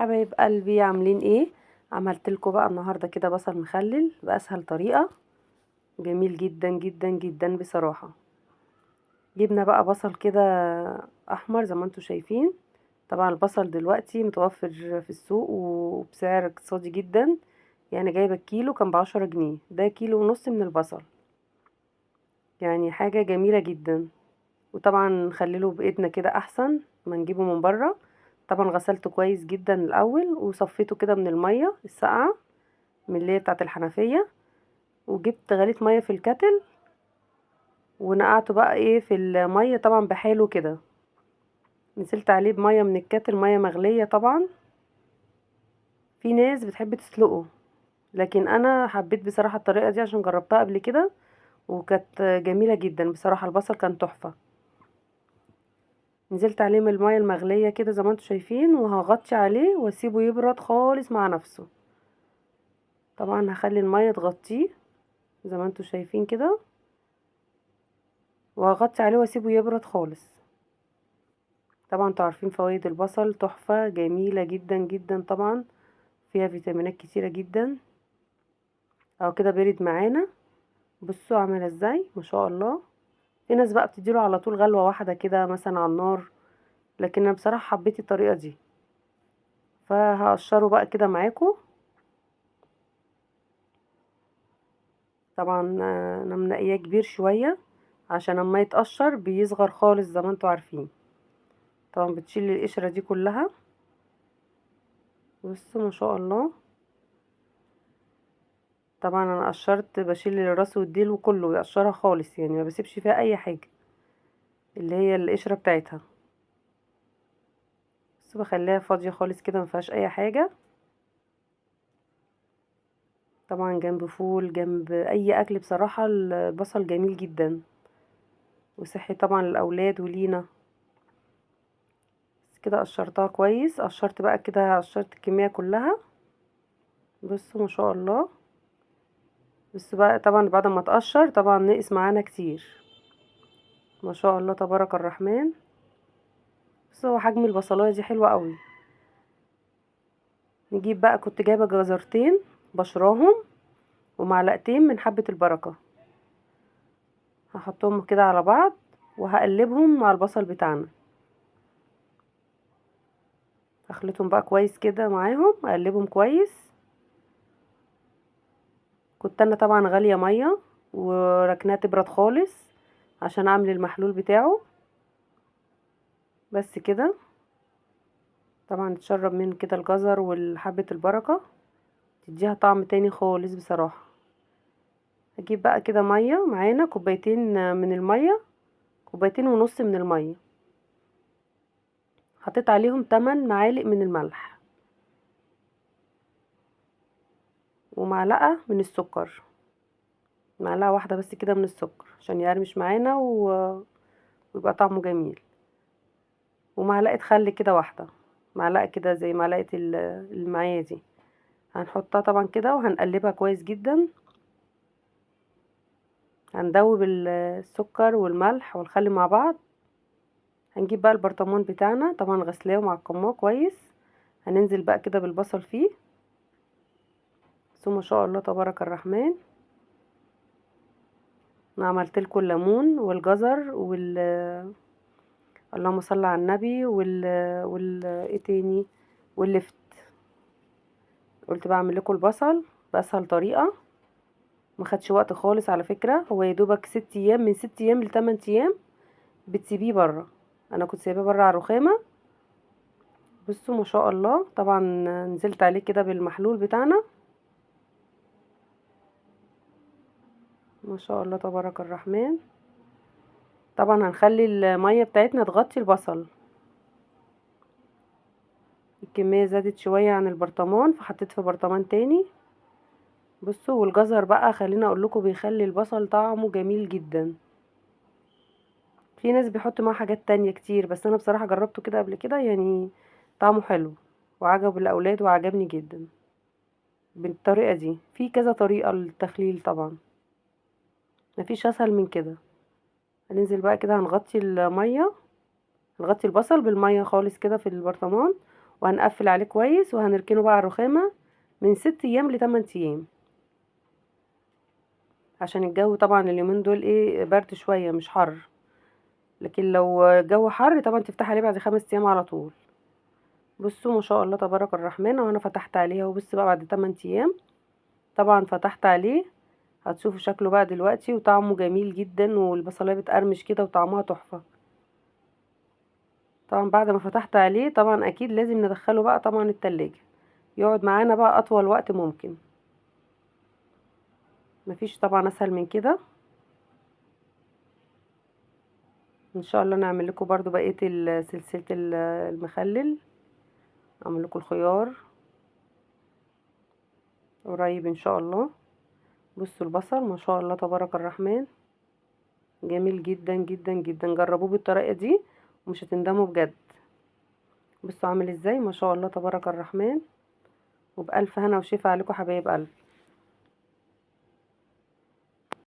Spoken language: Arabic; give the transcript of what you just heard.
حبايب قلبي عاملين ايه؟ عملت لكم بقى النهارده كده بصل مخلل باسهل طريقه. جميل جدا جدا جدا بصراحه. جبنا بقى بصل كده احمر زي ما انتم شايفين. طبعا البصل دلوقتي متوفر في السوق وبسعر اقتصادي جدا. يعني جايبه الكيلو كان ب10 جنيه، ده كيلو ونص من البصل. يعني حاجه جميله جدا. وطبعا نخلله بايدنا كده احسن ما نجيبه من بره. طبعا غسلته كويس جدا الاول وصفيته كده من الميه الساقعه، من اللي هي بتاعه الحنفيه. وجبت غليت ميه في الكتل ونقعته بقى ايه في الميه طبعا بحاله كده. نزلت عليه بميه من الكتل، ميه مغليه طبعا. في ناس بتحب تسلقه، لكن انا حبيت بصراحه الطريقه دي عشان جربتها قبل كده وكانت جميله جدا بصراحه. البصل كان تحفه. نزلت عليه من الميه المغليه كده زي ما انتم شايفين، وهغطي عليه واسيبه يبرد خالص مع نفسه. طبعا هخلي الميه تغطيه زي ما انتم شايفين كده، وهغطي عليه واسيبه يبرد خالص. طبعا انتوا عارفين فوائد البصل تحفة جميلة جدا جدا طبعا. فيها فيتامينات كتيرة جدا. او كده برد معانا. بصوا عامل ازاي ما شاء الله. في ناس بقى بتديله على طول غلوة واحدة كده مثلا على النار، لكن انا بصراحة حبيت الطريقة دي. فهقشره بقى كده معاكم. طبعا انا منقياه كبير شوية عشان اما يتقشر بيصغر خالص زي ما انتوا عارفين. طبعا بتشيل القشرة دي كلها. بصوا ما شاء الله. طبعا انا قشرت بشيل الراس والديل وكله يقشرها خالص، يعني ما بسيبش فيها اي حاجه اللي هي القشره بتاعتها. بس بخليها فاضيه خالص كده ما فيهاش اي حاجه. طبعا جنب فول جنب اي اكل بصراحه البصل جميل جدا وصحي طبعا للاولاد ولينا. بس كده قشرتها كويس، قشرت بقى كده قشرت الكميه كلها. بصوا ما شاء الله. بس بقى طبعا بعد ما تقشر طبعا نقص معانا كتير. ما شاء الله تبارك الرحمن. بس هو حجم البصلايه دي حلوه قوي. نجيب بقى، كنت جايبه جزرتين بشراهم ومعلقتين من حبة البركة. هحطهم كده على بعض وهقلبهم مع البصل بتاعنا. هخلطهم بقى كويس كده معاهم، اقلبهم كويس. كنت انا طبعا غالية مية وركناها تبرد خالص عشان اعمل المحلول بتاعه. بس كده. طبعا تشرب من كده الجزر والحبة البركة، تديها طعم تاني خالص بصراحة. هجيب بقى كده مية معانا، كوبايتين من المية، كوبايتين ونص من المية. حطيت عليهم 8 معالق من الملح ومعلقة من السكر. معلقة واحدة بس كده من السكر عشان يقرمش معانا ويبقى طعمه جميل. ومعلقة خل كده واحدة، معلقة كده زي معلقة اللي معايا دي. هنحطها طبعا كده وهنقلبها كويس جدا. هندوب السكر والملح والخل مع بعض. هنجيب بقى البرطمان بتاعنا طبعا غسلاه ومعقماه كويس. هننزل بقى كده بالبصل فيه. ثم ما شاء الله تبارك الرحمن. انا عملت لكم الليمون والجزر اللهم صل على النبي ايه تاني، واللفت. قلت بعمل لكم البصل باسهل طريقه. ما خدش وقت خالص على فكره، هو يا دوبك 6 ايام، من 6 ايام ل8 ايام بتسيبيه بره. انا كنت سايباه بره على الرخامه. بصوا ما شاء الله. طبعا نزلت عليه كده بالمحلول بتاعنا. ما شاء الله تبارك الرحمن. طبعا هنخلي الميه بتاعتنا تغطي البصل. الكميه زادت شويه عن البرطمان فحطيت في برطمان تاني. بصوا، والجزر بقى خليني اقول لكم بيخلي البصل طعمه جميل جدا. في ناس بيحطوا معاه حاجات تانية كتير، بس انا بصراحة جربته كده قبل كده يعني طعمه حلو وعجب الاولاد وعجبني جدا. بالطريقة دي في كذا طريقة للتخليل طبعا، مفيش اسهل من كده. هننزل بقى كده هنغطي المية، نغطي البصل بالمية خالص كده في البرطمان، وهنقفل عليه كويس وهنركنه بقى على الرخامة من 6 ايام ل8 ايام، عشان الجو طبعا اليومين دول ايه برد شوية مش حر. لكن لو الجو حر طبعا تفتح عليه بعد 5 ايام على طول. بصوا ما شاء الله تبارك الرحمن، وانا فتحت عليه اهو. بص بقى بعد 8 ايام طبعا فتحت عليه، هتشوفوا شكله بقى دلوقتي وطعمه جميل جدا، والبصلايه بتقرمش كده وطعمها تحفه. طبعا بعد ما فتحت عليه طبعا اكيد لازم ندخله بقى طبعا التلاجة، يقعد معانا بقى اطول وقت ممكن. مفيش طبعا اسهل من كده. ان شاء الله نعمل لكم برضو بقيه سلسله المخلل، اعمل لكم الخيار قريب ان شاء الله. بصوا البصل ما شاء الله تبارك الرحمن، جميل جدا جدا جدا. جربوه بالطريقه دي ومش هتندموا بجد. بصوا عامل ازاي ما شاء الله تبارك الرحمن، وبألف هنا وشفا عليكم حبايب قلبي.